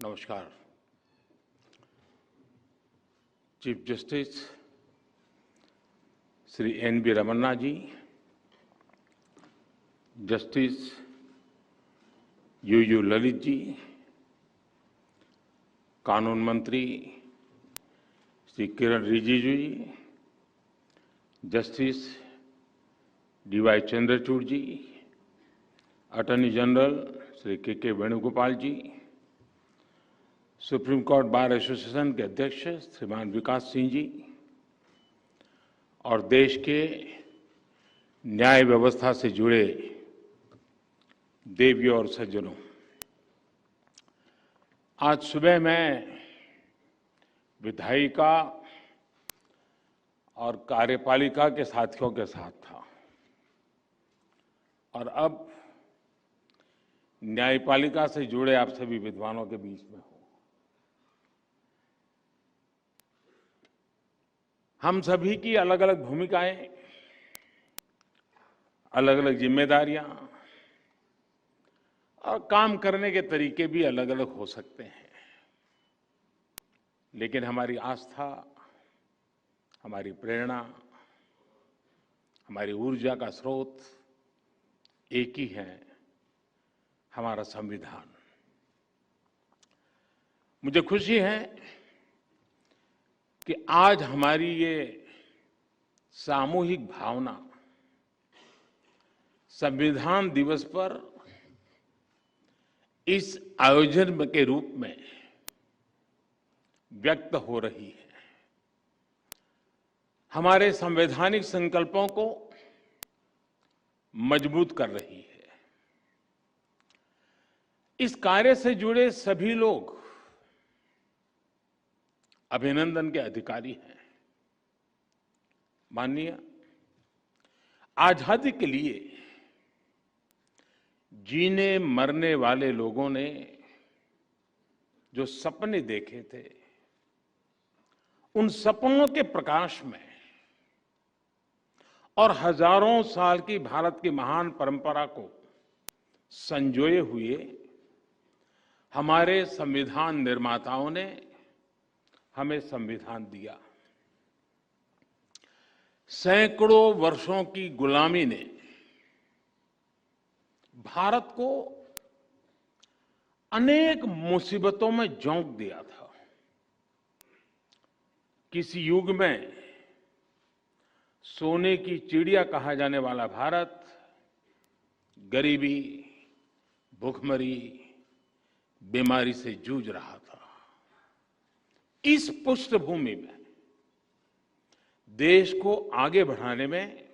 नमस्कार। Chief justice Shri N V. Ramana ji, justice U Lalit ji, कानून मंत्री Shri Kiren Rijiju ji, justice D Y. Chandrachud ji, attorney general Shri K Venugopal ji, supreme court bar association के अध्यक्ष श्रीमान विकास सिंह जी और देश के न्याय व्यवस्था से जुड़े देवियों और सज्जनों, आज सुबह मैं विधायिका और कार्यपालिका के साथियों के साथ था और अब न्यायपालिका से जुड़े आप सभी विद्वानों के बीच में हूं। हम सभी की अलग अलग भूमिकाएं, अलग अलग जिम्मेदारियां और काम करने के तरीके भी अलग अलग हो सकते हैं, लेकिन हमारी आस्था, हमारी प्रेरणा, हमारी ऊर्जा का स्रोत एक ही है, हमारा संविधान। मुझे खुशी है कि आज हमारी ये सामूहिक भावना संविधान दिवस पर इस आयोजन के रूप में व्यक्त हो रही है। हमारे संवैधानिक संकल्पों को मजबूत कर रही है। इस कार्य से जुड़े सभी लोग अभिनंदन के अधिकारी हैं। माननीय, आजादी के लिए जीने मरने वाले लोगों ने जो सपने देखे थे, उन सपनों के प्रकाश में और हजारों साल की भारत की महान परंपरा को संजोए हुए हमारे संविधान निर्माताओं ने हमें संविधान दिया। सैकड़ों वर्षों की गुलामी ने भारत को अनेक मुसीबतों में झोंक दिया था। किसी युग में सोने की चिड़िया कहा जाने वाला भारत गरीबी, भूखमरी, बीमारी से जूझ रहा था। इस पृष्ठभूमि में देश को आगे बढ़ाने में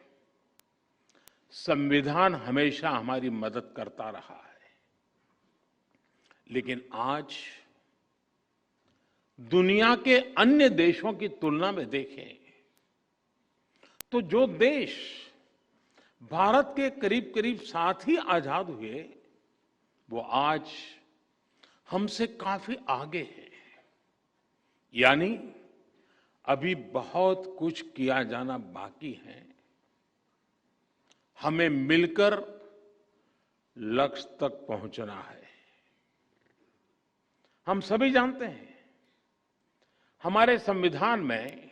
संविधान हमेशा हमारी मदद करता रहा है। लेकिन आज दुनिया के अन्य देशों की तुलना में देखें तो जो देश भारत के करीब करीब साथ ही आजाद हुए, वो आज हमसे काफी आगे है। यानी अभी बहुत कुछ किया जाना बाकी है। हमें मिलकर लक्ष्य तक पहुंचना है। हम सभी जानते हैं हमारे संविधान में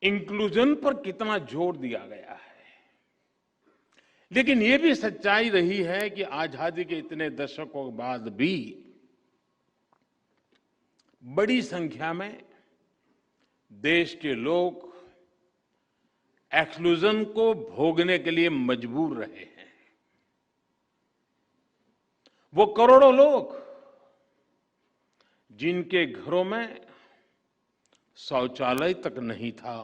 इंक्लूजन पर कितना जोर दिया गया है, लेकिन ये भी सच्चाई रही है कि आजादी के इतने दशकों के बाद भी बड़ी संख्या में देश के लोग एक्सक्लूजन को भोगने के लिए मजबूर रहे हैं। वो करोड़ों लोग जिनके घरों में शौचालय तक नहीं था,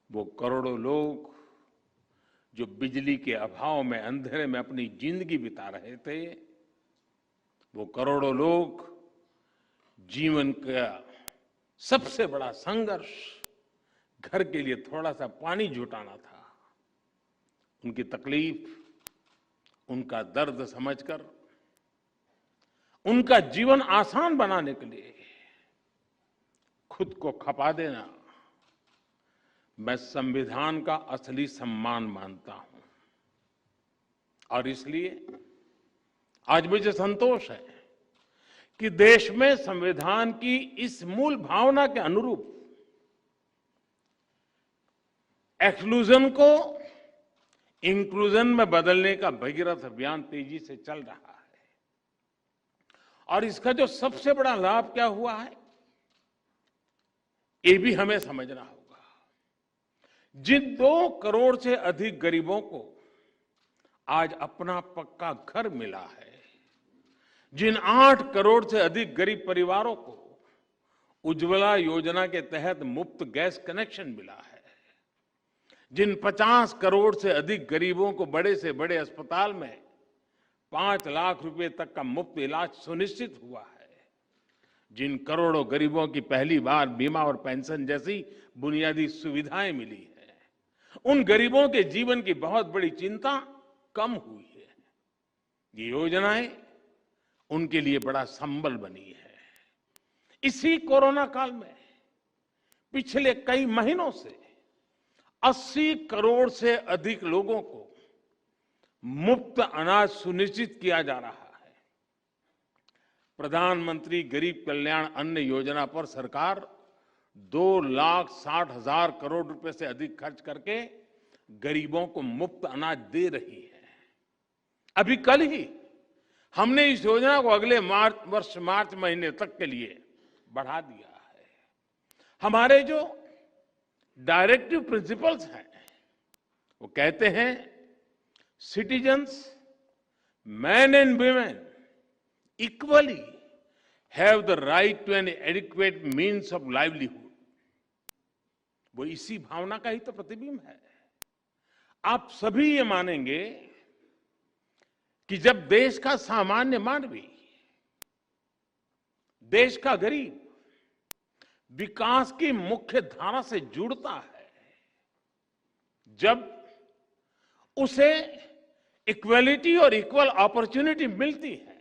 वो करोड़ों लोग जो बिजली के अभाव में अंधेरे में अपनी जिंदगी बिता रहे थे, वो करोड़ों लोग जीवन का सबसे बड़ा संघर्ष घर के लिए थोड़ा सा पानी जुटाना था। उनकी तकलीफ, उनका दर्द समझकर उनका जीवन आसान बनाने के लिए खुद को खपा देना मैं संविधान का असली सम्मान मानता हूं। और इसलिए आज मुझे संतोष है कि देश में संविधान की इस मूल भावना के अनुरूप एक्सक्लूजन को इंक्लूजन में बदलने का भगीरथ अभियान तेजी से चल रहा है। और इसका जो सबसे बड़ा लाभ क्या हुआ है, ये भी हमें समझना होगा। जिन 2 करोड़ से अधिक गरीबों को आज अपना पक्का घर मिला है, जिन 8 करोड़ से अधिक गरीब परिवारों को उज्ज्वला योजना के तहत मुफ्त गैस कनेक्शन मिला है, जिन 50 करोड़ से अधिक गरीबों को बड़े से बड़े अस्पताल में 5 लाख रुपए तक का मुफ्त इलाज सुनिश्चित हुआ है, जिन करोड़ों गरीबों की पहली बार बीमा और पेंशन जैसी बुनियादी सुविधाएं मिली है, उन गरीबों के जीवन की बहुत बड़ी चिंता कम हुई है। ये योजनाएं उनके लिए बड़ा संबल बनी है। इसी कोरोना काल में पिछले कई महीनों से 80 करोड़ से अधिक लोगों को मुफ्त अनाज सुनिश्चित किया जा रहा है। प्रधानमंत्री गरीब कल्याण अन्न योजना पर सरकार 2,60,000 करोड़ रुपए से अधिक खर्च करके गरीबों को मुफ्त अनाज दे रही है। अभी कल ही हमने इस योजना को अगले वर्ष मार्च महीने तक के लिए बढ़ा दिया है। हमारे जो डायरेक्टिव प्रिंसिपल्स हैं वो कहते हैं citizens, man and women equally have the right to an adequate means of livelihood. वो इसी भावना का ही तो प्रतिबिंब है। आप सभी ये मानेंगे कि जब देश का सामान्य मानवी, देश का गरीब विकास की मुख्य धारा से जुड़ता है, जब उसे इक्वलिटी और इक्वल अपॉर्चुनिटी मिलती है,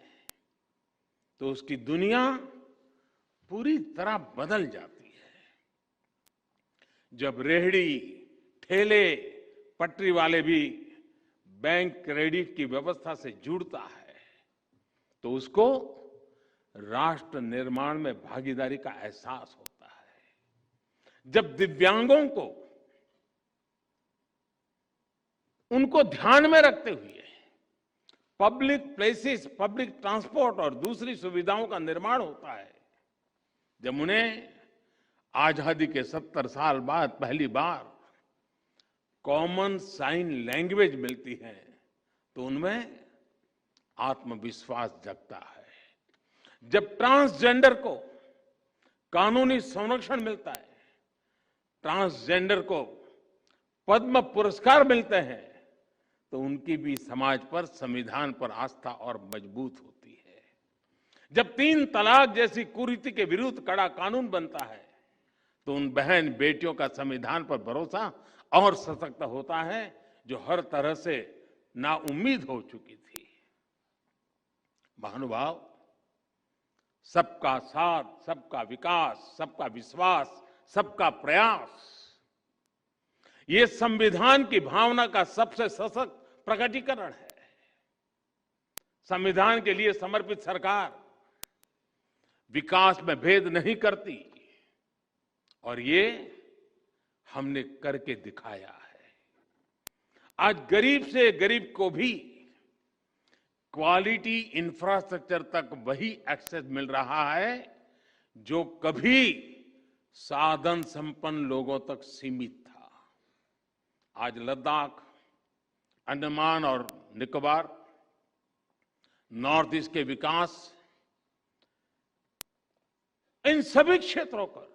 तो उसकी दुनिया पूरी तरह बदल जाती है। जब रेहड़ी, ठेले, पटरी वाले भी बैंक क्रेडिट की व्यवस्था से जुड़ता है, तो उसको राष्ट्र निर्माण में भागीदारी का एहसास होता है। जब दिव्यांगों को उनको ध्यान में रखते हुए पब्लिक प्लेसेस, पब्लिक ट्रांसपोर्ट और दूसरी सुविधाओं का निर्माण होता है, जब उन्हें आजादी के 70 साल बाद पहली बार कॉमन साइन लैंग्वेज मिलती है, तो उनमें आत्मविश्वास जगता है। जब ट्रांसजेंडर को कानूनी संरक्षण मिलता है, ट्रांसजेंडर को पद्म पुरस्कार मिलते हैं, तो उनकी भी समाज पर, संविधान पर आस्था और मजबूत होती है। जब 3 तलाक जैसी कुरीति के विरुद्ध कड़ा कानून बनता है, तो उन बहन बेटियों का संविधान पर भरोसा और सशक्त होता है, जो हर तरह से नाउम्मीद हो चुकी थी। महानुभाव, सबका साथ, सबका विकास, सबका विश्वास, सबका प्रयास, ये संविधान की भावना का सबसे सशक्त प्रकटीकरण है। संविधान के लिए समर्पित सरकार विकास में भेद नहीं करती, और ये हमने करके दिखाया है। आज गरीब से गरीब को भी क्वालिटी इंफ्रास्ट्रक्चर तक वही एक्सेस मिल रहा है जो कभी साधन संपन्न लोगों तक सीमित था। आज लद्दाख, अंडमान और निकोबार, नॉर्थ ईस्ट के विकास, इन सभी क्षेत्रों पर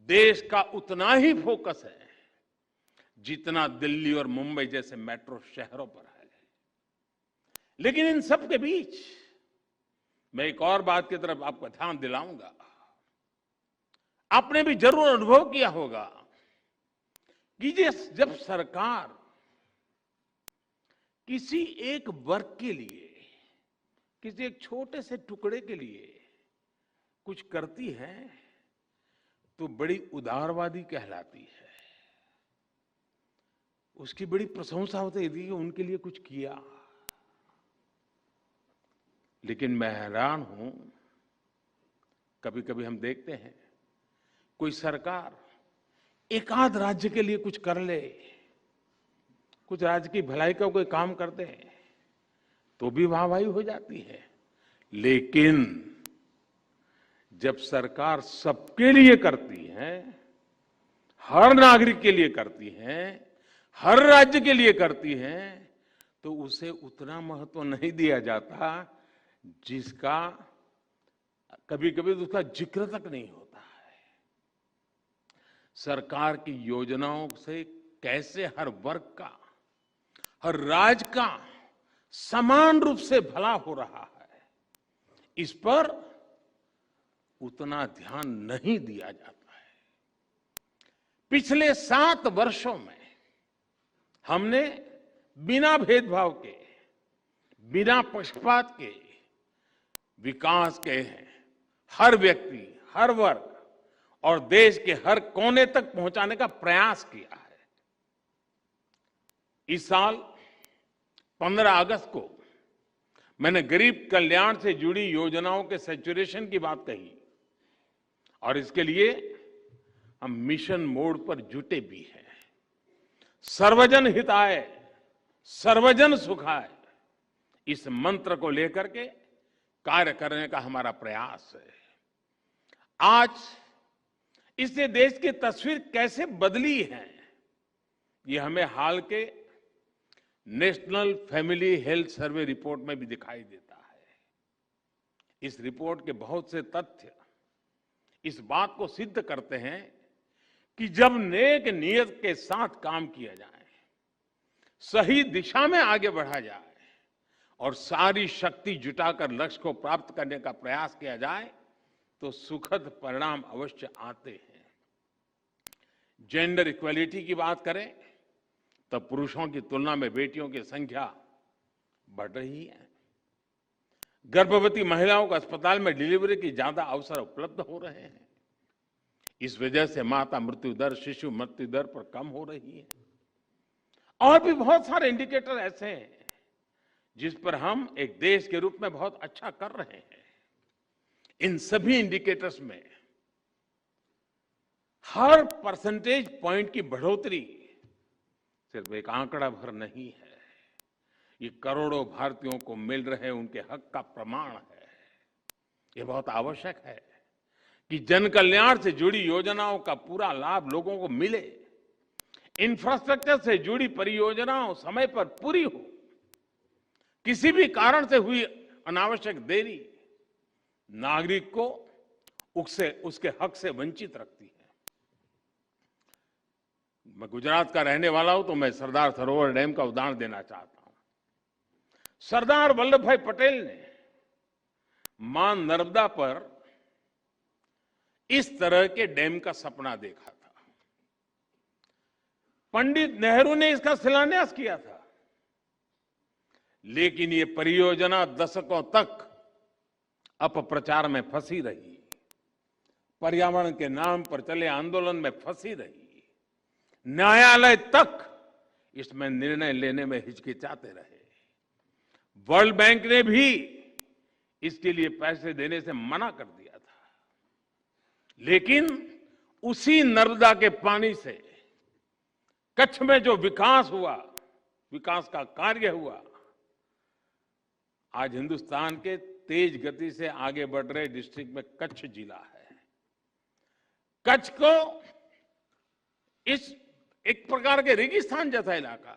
देश का उतना ही फोकस है जितना दिल्ली और मुंबई जैसे मेट्रो शहरों पर है। लेकिन इन सब के बीच मैं एक और बात की तरफ आपका ध्यान दिलाऊंगा। आपने भी जरूर अनुभव किया होगा कि जब सरकार किसी एक वर्ग के लिए, किसी एक छोटे से टुकड़े के लिए कुछ करती है, तो बड़ी उदारवादी कहलाती है। उसकी बड़ी प्रशंसा होती है कि उनके लिए कुछ किया। लेकिन मैं हैरान हूं कभी कभी हम देखते हैं कोई सरकार एक आध राज्य के लिए कुछ कर ले, कुछ राज्य की भलाई का कोई काम कर दे तो भी वाहवाही हो जाती है। लेकिन जब सरकार सबके लिए करती है, हर नागरिक के लिए करती है, हर राज्य के लिए करती है, तो उसे उतना महत्व नहीं दिया जाता जिसका कभी कभी तो उसका जिक्र तक नहीं होता है। सरकार की योजनाओं से कैसे हर वर्ग का, हर राज्य का समान रूप से भला हो रहा है, इस पर उतना ध्यान नहीं दिया जाता है। पिछले 7 वर्षों में हमने बिना भेदभाव के, बिना पक्षपात के विकास के हर व्यक्ति, हर वर्ग और देश के हर कोने तक पहुंचाने का प्रयास किया है। इस साल 15 अगस्त को मैंने गरीब कल्याण से जुड़ी योजनाओं के सैचुरेशन की बात कही और इसके लिए हम मिशन मोड पर जुटे भी हैं। सर्वजन हिताय, सर्वजन सुखाय, इस मंत्र को लेकर के कार्य करने का हमारा प्रयास है। आज इससे देश की तस्वीर कैसे बदली है, ये हमें हाल के national family health survey report में भी दिखाई देता है। इस रिपोर्ट के बहुत से तथ्य इस बात को सिद्ध करते हैं कि जब नेक नियत के साथ काम किया जाए, सही दिशा में आगे बढ़ा जाए और सारी शक्ति जुटाकर लक्ष्य को प्राप्त करने का प्रयास किया जाए तो सुखद परिणाम अवश्य आते हैं। जेंडर इक्वलिटी की बात करें तब पुरुषों की तुलना में बेटियों की संख्या बढ़ रही है। गर्भवती महिलाओं को अस्पताल में डिलीवरी की ज्यादा अवसर उपलब्ध हो रहे हैं। इस वजह से माता मृत्यु दर, शिशु मृत्यु दर पर कम हो रही है। और भी बहुत सारे इंडिकेटर ऐसे हैं जिस पर हम एक देश के रूप में बहुत अच्छा कर रहे हैं। इन सभी इंडिकेटर्स में हर परसेंटेज पॉइंट की बढ़ोतरी सिर्फ एक आंकड़ा भर नहीं है, ये करोड़ों भारतीयों को मिल रहे उनके हक का प्रमाण है। ये बहुत आवश्यक है कि जन कल्याण से जुड़ी योजनाओं का पूरा लाभ लोगों को मिले, इंफ्रास्ट्रक्चर से जुड़ी परियोजनाओं समय पर पूरी हो। किसी भी कारण से हुई अनावश्यक देरी नागरिक को उसके हक से वंचित रखती है। मैं गुजरात का रहने वाला हूं तो मैं सरदार सरोवर डैम का उदाहरण देना चाहता हूं। सरदार वल्लभ भाई पटेल ने मां नर्मदा पर इस तरह के डैम का सपना देखा था। पंडित नेहरू ने इसका शिलान्यास किया था, लेकिन ये परियोजना दशकों तक अपप्रचार में फंसी रही, पर्यावरण के नाम पर चले आंदोलन में फंसी रही, न्यायालय तक इसमें निर्णय लेने में हिचकिचाते रहे। वर्ल्ड बैंक ने भी इसके लिए पैसे देने से मना कर दिया था, लेकिन उसी नर्मदा के पानी से कच्छ में जो विकास हुआ, विकास का कार्य हुआ, आज हिंदुस्तान के तेज गति से आगे बढ़ रहे डिस्ट्रिक्ट में कच्छ जिला है। कच्छ को इस एक प्रकार के रेगिस्तान जैसा इलाका,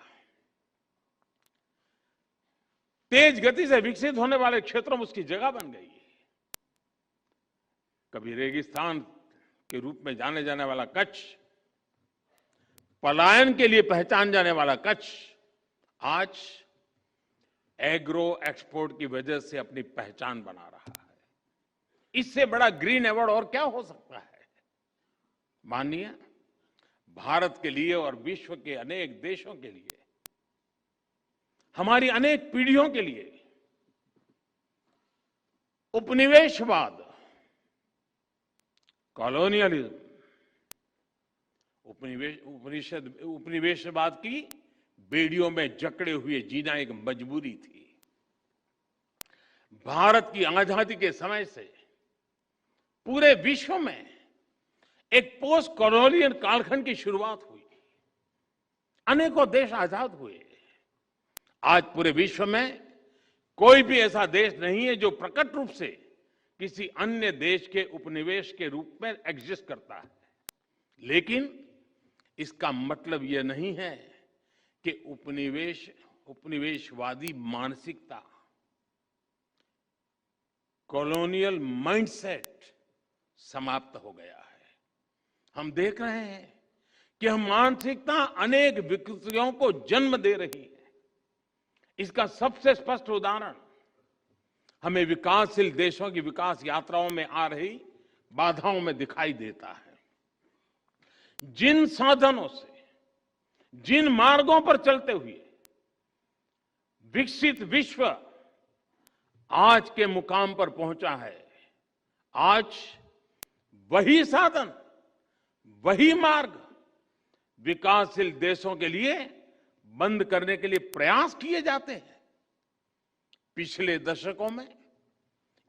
तेज गति से विकसित होने वाले क्षेत्रों में उसकी जगह बन गई। कभी रेगिस्तान के रूप में जाने जाने वाला कच्छ, पलायन के लिए पहचान जाने वाला कच्छ, आज एग्रो एक्सपोर्ट की वजह से अपनी पहचान बना रहा है। इससे बड़ा ग्रीन अवार्ड और क्या हो सकता है। माननीय भारत के लिए और विश्व के अनेक देशों के लिए, हमारी अनेक पीढ़ियों के लिए उपनिवेशवाद, कॉलोनियलिज्म, उपनिवेशवाद की बेड़ियों में जकड़े हुए जीना एक मजबूरी थी। भारत की आजादी के समय से पूरे विश्व में एक पोस्ट कॉलोनियल कालखंड की शुरुआत हुई। अनेकों देश आजाद हुए। आज पूरे विश्व में कोई भी ऐसा देश नहीं है जो प्रकट रूप से किसी अन्य देश के उपनिवेश के रूप में एग्जिस्ट करता है। लेकिन इसका मतलब यह नहीं है कि उपनिवेशवादी मानसिकता, कॉलोनियल माइंडसेट समाप्त हो गया है। हम देख रहे हैं कि हम मानसिकता अनेक विकृतियों को जन्म दे रही है। इसका सबसे स्पष्ट उदाहरण हमें विकासशील देशों की विकास यात्राओं में आ रही बाधाओं में दिखाई देता है। जिन साधनों से, जिन मार्गों पर चलते हुए विकसित विश्व आज के मुकाम पर पहुंचा है, आज वही साधन, वही मार्ग विकासशील देशों के लिए बंद करने के लिए प्रयास किए जाते हैं। पिछले दशकों में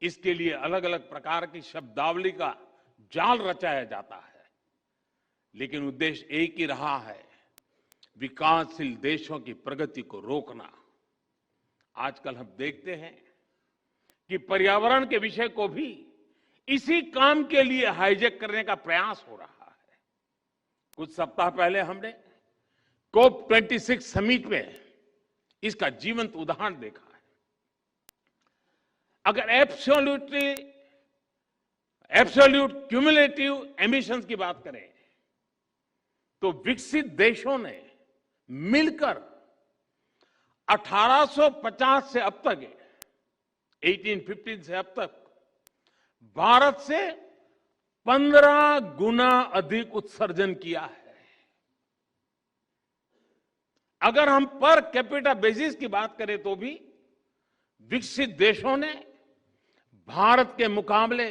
इसके लिए अलग अलग प्रकार की शब्दावली का जाल रचाया जाता है, लेकिन उद्देश्य एक ही रहा है, विकासशील देशों की प्रगति को रोकना। आजकल हम देखते हैं कि पर्यावरण के विषय को भी इसी काम के लिए हाईजैक करने का प्रयास हो रहा है। कुछ सप्ताह पहले हमने COP26 समिट में इसका जीवंत उदाहरण देखा है। अगर एब्सोल्यूट क्यूमुलेटिव एमिशंस की बात करें तो विकसित देशों ने मिलकर 1850 से अब तक, 1815 से अब तक भारत से 15 गुना अधिक उत्सर्जन किया है। अगर हम पर कैपिटा बेसिस की बात करें तो भी विकसित देशों ने भारत के मुकाबले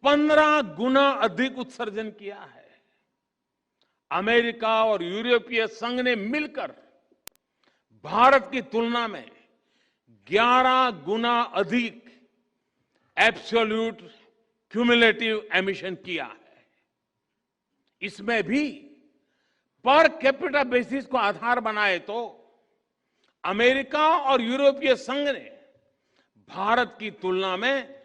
15 गुना अधिक उत्सर्जन किया है। अमेरिका और यूरोपीय संघ ने मिलकर भारत की तुलना में 11 गुना अधिक एब्सोल्यूट क्यूमुलेटिव एमिशन किया है। इसमें भी पर कैपिटा बेसिस को आधार बनाए तो अमेरिका और यूरोपीय संघ ने भारत की तुलना में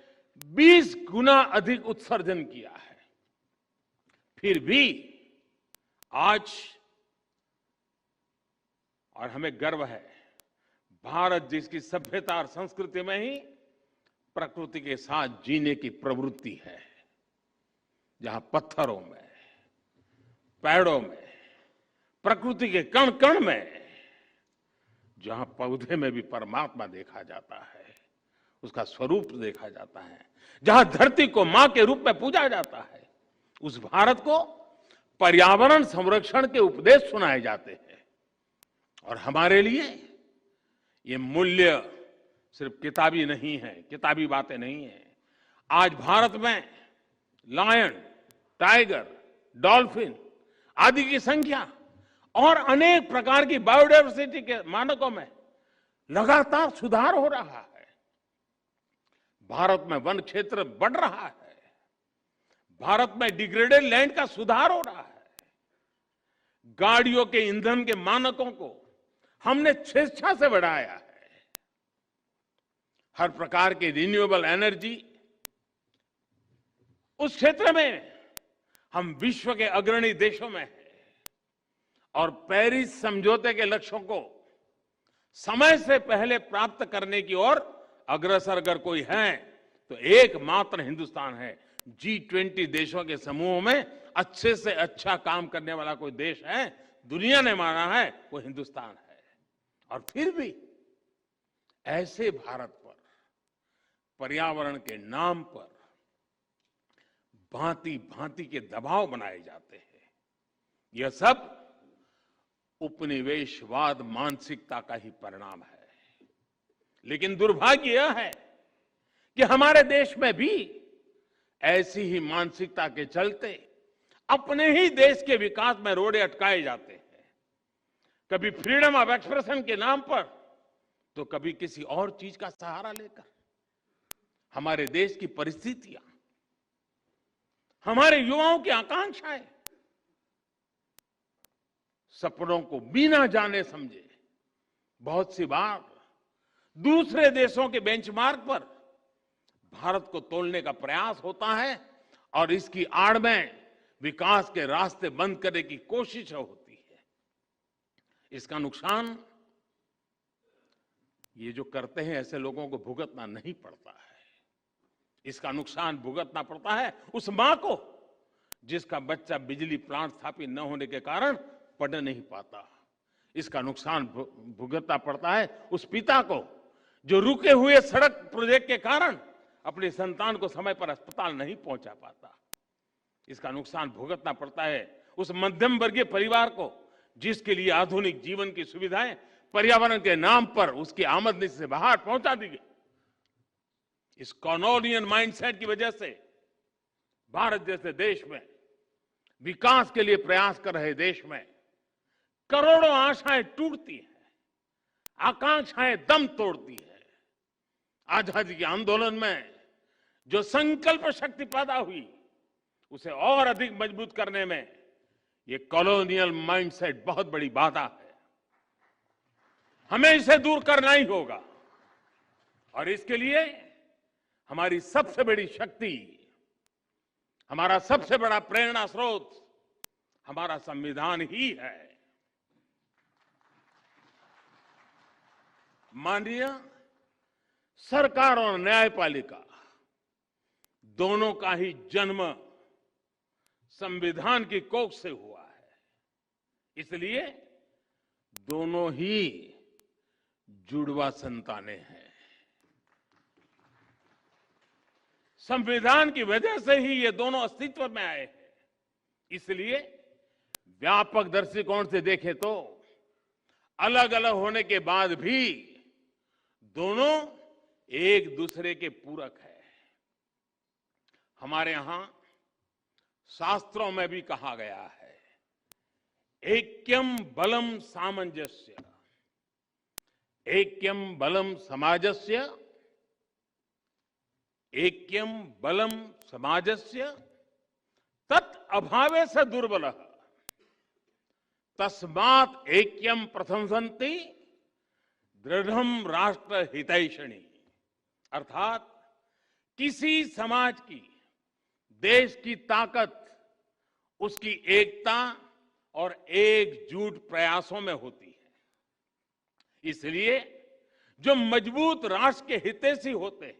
20 गुना अधिक उत्सर्जन किया है। फिर भी आज, और हमें गर्व है, भारत जिसकी सभ्यता और संस्कृति में ही प्रकृति के साथ जीने की प्रवृत्ति है, जहां पत्थरों में, पेड़ों में, प्रकृति के कण कण में, जहां पौधे में भी परमात्मा देखा जाता है, उसका स्वरूप देखा जाता है, जहां धरती को मां के रूप में पूजा जाता है, उस भारत को पर्यावरण संरक्षण के उपदेश सुनाए जाते हैं। और हमारे लिए ये मूल्य सिर्फ किताबी नहीं है, किताबी बातें नहीं है। आज भारत में लायन, टाइगर, डॉल्फिन आदि की संख्या और अनेक प्रकार की बायोडायवर्सिटी के मानकों में लगातार सुधार हो रहा है। भारत में वन क्षेत्र बढ़ रहा है। भारत में डिग्रेडेड लैंड का सुधार हो रहा है। गाड़ियों के ईंधन के मानकों को हमने स्वेच्छा से बढ़ाया है। हर प्रकार की रिन्यूएबल एनर्जी, उस क्षेत्र में हम विश्व के अग्रणी देशों में हैं। और पेरिस समझौते के लक्ष्यों को समय से पहले प्राप्त करने की ओर अग्रसर अगर कोई है तो एकमात्र हिंदुस्तान है। G20 देशों के समूह में अच्छे से अच्छा काम करने वाला कोई देश है, दुनिया ने माना है, वो हिंदुस्तान है। और फिर भी ऐसे भारत पर पर्यावरण के नाम पर भांति भांति के दबाव बनाए जाते हैं। यह सब उपनिवेशवाद मानसिकता का ही परिणाम है। लेकिन दुर्भाग्य यह है कि हमारे देश में भी ऐसी ही मानसिकता के चलते अपने ही देश के विकास में रोड़े अटकाए जाते हैं। कभी फ्रीडम ऑफ एक्सप्रेशन के नाम पर, तो कभी किसी और चीज का सहारा लेकर। हमारे देश की परिस्थितियां हमारे युवाओं की आकांक्षाएं, सपनों को बिना जाने समझे बहुत सी बार दूसरे देशों के बेंचमार्क पर भारत को तोलने का प्रयास होता है और इसकी आड़ में विकास के रास्ते बंद करने की कोशिश होती है। इसका नुकसान ये जो करते हैं ऐसे लोगों को भुगतना नहीं पड़ता है। इसका नुकसान भुगतना पड़ता है उस मां को जिसका बच्चा बिजली प्लांट स्थापित न होने के कारण पढ़ नहीं पाता। इसका नुकसान भुगतना पड़ता है उस पिता को जो रुके हुए सड़क प्रोजेक्ट के कारण अपने संतान को समय पर अस्पताल नहीं पहुंचा पाता। इसका नुकसान भुगतना पड़ता है उस मध्यम वर्गीय परिवार को जिसके लिए आधुनिक जीवन की सुविधाएं पर्यावरण के नाम पर उसकी आमदनी से बाहर पहुंचा दी गई। इस कॉलोनियल माइंडसेट की वजह से भारत जैसे देश में, विकास के लिए प्रयास कर रहे देश में करोड़ों आशाएं टूटती हैं, आकांक्षाएं दम तोड़ती है। आजादी के आंदोलन में जो संकल्प शक्ति पैदा हुई उसे और अधिक मजबूत करने में ये कॉलोनियल माइंडसेट बहुत बड़ी बाधा है। हमें इसे दूर करना ही होगा और इसके लिए हमारी सबसे बड़ी शक्ति, हमारा सबसे बड़ा प्रेरणा स्रोत हमारा संविधान ही है। माननीय सरकार और न्यायपालिका दोनों का ही जन्म संविधान की कोख से हुआ है, इसलिए दोनों ही जुड़वा संतानें हैं। संविधान की वजह से ही ये दोनों अस्तित्व में आए हैं। इसलिए व्यापक दृष्टिकोण से देखें तो अलग अलग होने के बाद भी दोनों एक दूसरे के पूरक है। हमारे यहां शास्त्रों में भी कहा गया है, ऐक्यम बलम सामंजस्य, ऐक्यम बलम समाजस्य, ऐक्यम बलम समाजस्य तत् अभावे स दुर्बलः तस्मात् ऐक्यम प्रशंसन्ति दृढ़म राष्ट्र हितैषणी। अर्थात किसी समाज की, देश की ताकत उसकी एकता और एकजुट प्रयासों में होती है। इसलिए जो मजबूत राष्ट्र के हितैषी होते हैं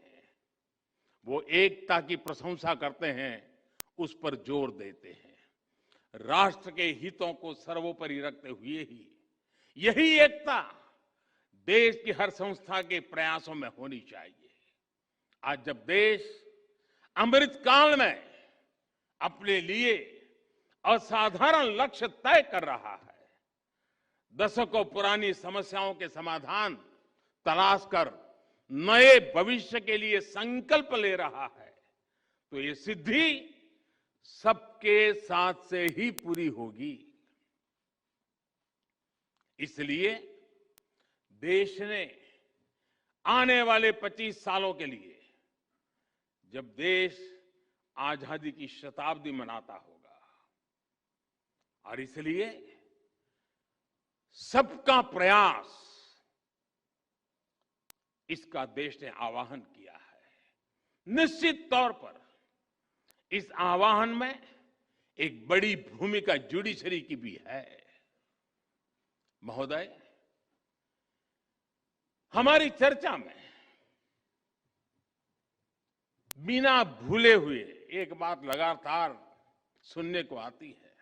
वो एकता की प्रशंसा करते हैं, उस पर जोर देते हैं। राष्ट्र के हितों को सर्वोपरि रखते हुए ही यही एकता देश की हर संस्था के प्रयासों में होनी चाहिए। आज जब देश अमृत काल में अपने लिए असाधारण लक्ष्य तय कर रहा है, दशकों पुरानी समस्याओं के समाधान तलाश कर नए भविष्य के लिए संकल्प ले रहा है, तो ये सिद्धि सबके साथ से ही पूरी होगी। इसलिए देश ने आने वाले 25 सालों के लिए, जब देश आजादी की शताब्दी मनाता होगा, और इसलिए सबका प्रयास, इसका देश ने आह्वान किया है। निश्चित तौर पर इस आह्वान में एक बड़ी भूमिका जुडिशरी की भी है। महोदय, हमारी चर्चा में बिना भूले हुए एक बात लगातार सुनने को आती है,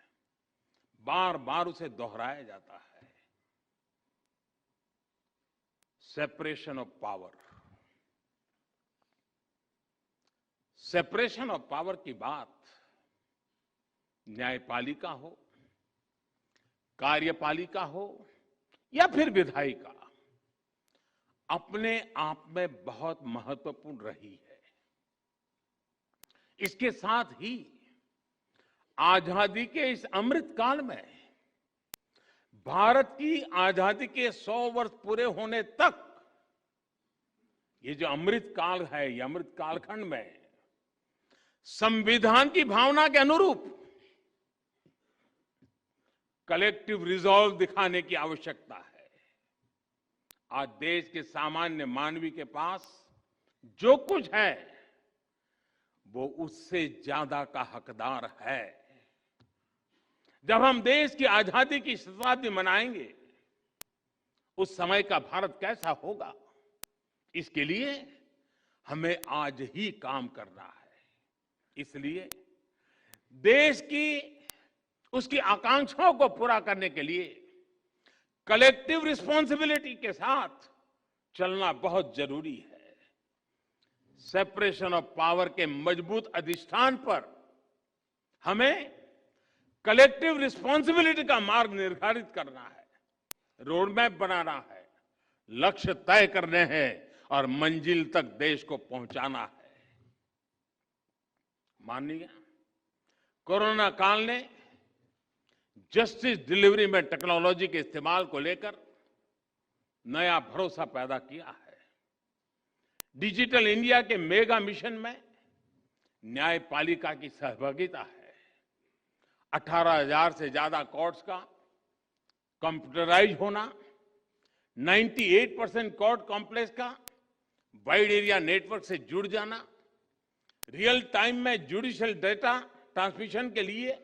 बार बार उसे दोहराया जाता है, separation of power. Separation of power की बात न्यायपालिका हो, कार्यपालिका हो या फिर विधायिका, अपने आप में बहुत महत्वपूर्ण रही है। इसके साथ ही आजादी के इस अमृत काल में भारत की आजादी के 100 वर्ष पूरे होने तक ये जो अमृत काल है, ये अमृत कालखंड में संविधान की भावना के अनुरूप कलेक्टिव रिजॉल्व दिखाने की आवश्यकता है। आज देश के सामान्य मानवी के पास जो कुछ है वो उससे ज्यादा का हकदार है। जब हम देश की आजादी की शताब्दी मनाएंगे उस समय का भारत कैसा होगा, इसके लिए हमें आज ही काम करना है। इसलिए देश की उसकी आकांक्षाओं को पूरा करने के लिए कलेक्टिव रिस्पॉन्सिबिलिटी के साथ चलना बहुत जरूरी है। सेपरेशन ऑफ पावर के मजबूत अधिष्ठान पर हमें कलेक्टिव रिस्पॉन्सिबिलिटी का मार्ग निर्धारित करना है, रोड मैप बनाना है, लक्ष्य तय करने हैं और मंजिल तक देश को पहुंचाना है। माननीय, कोरोना काल ने जस्टिस डिलीवरी में टेक्नोलॉजी के इस्तेमाल को लेकर नया भरोसा पैदा किया है। डिजिटल इंडिया के मेगा मिशन में न्यायपालिका की सहभागिता है। 18,000 से ज्यादा कोर्ट्स का कंप्यूटराइज होना, 98% कोर्ट कॉम्प्लेक्स का वाइड एरिया नेटवर्क से जुड़ जाना, रियल टाइम में जुडिशियल डेटा ट्रांसमिशन के लिए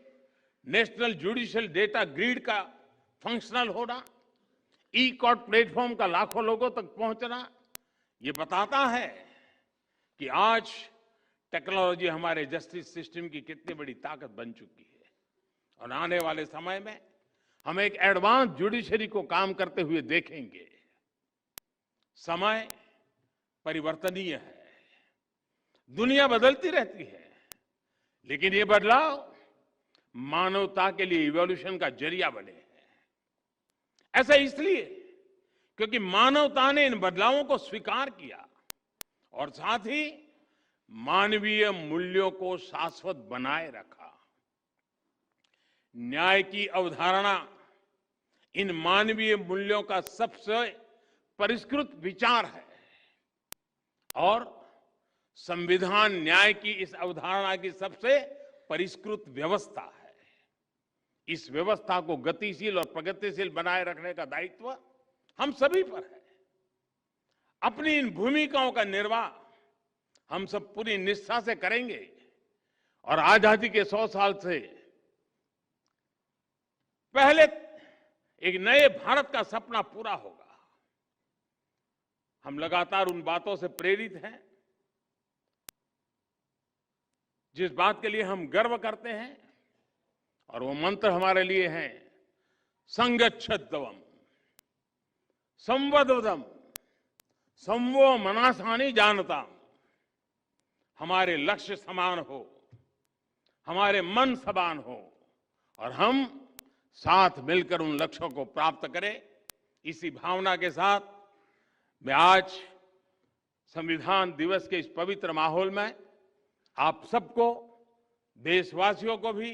नेशनल जुडिशियल डेटा ग्रिड का फंक्शनल होना, ई कोर्ट प्लेटफॉर्म का लाखों लोगों तक पहुंचना, ये बताता है कि आज टेक्नोलॉजी हमारे जस्टिस सिस्टम की कितनी बड़ी ताकत बन चुकी है। और आने वाले समय में हम एक एडवांस जुडिशरी को काम करते हुए देखेंगे। समय परिवर्तनीय है, दुनिया बदलती रहती है, लेकिन ये बदलाव मानवता के लिए इवोल्यूशन का जरिया बने हैं। ऐसा इसलिए क्योंकि मानवता ने इन बदलावों को स्वीकार किया और साथ ही मानवीय मूल्यों को शाश्वत बनाए रखा। न्याय की अवधारणा इन मानवीय मूल्यों का सबसे परिष्कृत विचार है और संविधान न्याय की इस अवधारणा की सबसे परिष्कृत व्यवस्था है। इस व्यवस्था को गतिशील और प्रगतिशील बनाए रखने का दायित्व हम सभी पर है। अपनी इन भूमिकाओं का निर्वाह हम सब पूरी निष्ठा से करेंगे और आजादी के 100 साल से पहले एक नए भारत का सपना पूरा होगा। हम लगातार उन बातों से प्रेरित हैं जिस बात के लिए हम गर्व करते हैं, और वो मंत्र हमारे लिए हैं संगच्छध्वम संवदवदम संवो मनासानि जानताम। हमारे लक्ष्य समान हो, हमारे मन समान हो और हम साथ मिलकर उन लक्ष्यों को प्राप्त करें। इसी भावना के साथ मैं आज संविधान दिवस के इस पवित्र माहौल में आप सबको, देशवासियों को भी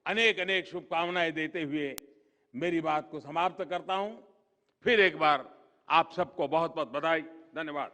अनेक अनेक शुभकामनाएं देते हुए मेरी बात को समाप्त करता हूं। फिर एक बार आप सबको बहुत बहुत बधाई, धन्यवाद।